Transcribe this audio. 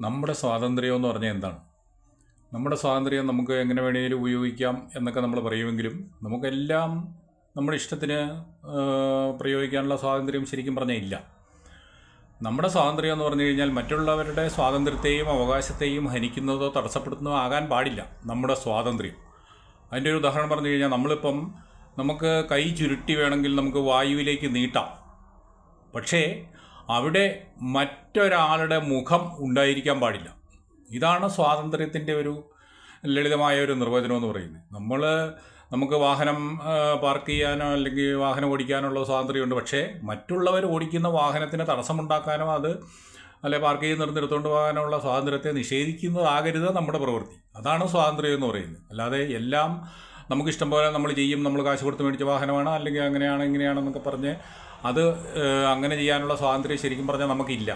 നമ്മുടെ സ്വാതന്ത്ര്യം എന്ന് പറഞ്ഞാൽ എന്താണ്? നമ്മുടെ സ്വാതന്ത്ര്യം നമുക്ക് എങ്ങനെ വേണമെങ്കിലും ഉപയോഗിക്കാം എന്നൊക്കെ നമ്മൾ പറയുമെങ്കിലും നമുക്കെല്ലാം നമ്മുടെ ഇഷ്ടത്തിന് പ്രയോഗിക്കാനുള്ള സ്വാതന്ത്ര്യം ശരിക്കും പറഞ്ഞാൽ ഇല്ല. നമ്മുടെ സ്വാതന്ത്ര്യം എന്ന് പറഞ്ഞു കഴിഞ്ഞാൽ മറ്റുള്ളവരുടെ സ്വാതന്ത്ര്യത്തെയും അവകാശത്തെയും ഹനിക്കുന്നതോ തടസ്സപ്പെടുത്തുന്നതോ ആകാൻ പാടില്ല നമ്മുടെ സ്വാതന്ത്ര്യം. അതിൻ്റെ ഒരു ഉദാഹരണം പറഞ്ഞു കഴിഞ്ഞാൽ നമുക്ക് കൈ ചുരുട്ടി വേണമെങ്കിൽ നമുക്ക് വായുവിലേക്ക് നീട്ടാം. പക്ഷേ അവിടെ മറ്റൊരാളുടെ മുഖം ഉണ്ടായിരിക്കാൻ പാടില്ല. ഇതാണ് സ്വാതന്ത്ര്യത്തിൻ്റെ ഒരു ലളിതമായ ഒരു നിർവചനം എന്ന് പറയുന്നത്. നമുക്ക് വാഹനം പാർക്ക് ചെയ്യാനോ അല്ലെങ്കിൽ വാഹനം ഓടിക്കാനുള്ള സ്വാതന്ത്ര്യമുണ്ട്. പക്ഷേ മറ്റുള്ളവർ ഓടിക്കുന്ന വാഹനത്തിന് തടസ്സമുണ്ടാക്കാനോ പാർക്ക് ചെയ്ത് നിർത്തിയെടുത്തുകൊണ്ട് പോകാനുള്ള സ്വാതന്ത്ര്യത്തെ നിഷേധിക്കുന്നതാകരുത് നമ്മുടെ പ്രവൃത്തി. അതാണ് സ്വാതന്ത്ര്യം എന്ന് പറയുന്നത്. അല്ലാതെ എല്ലാം നമുക്കിഷ്ടം പോലെ നമ്മൾ ചെയ്യും, നമ്മൾ കാശ് കൊടുത്ത് മേടിച്ച വാഹനമാണ് അല്ലെങ്കിൽ അങ്ങനെയാണ് ഇങ്ങനെയാണെന്നൊക്കെ പറഞ്ഞ് അങ്ങനെ ചെയ്യാനുള്ള സ്വാതന്ത്ര്യം ശരിക്കും പറഞ്ഞാൽ നമുക്കില്ല.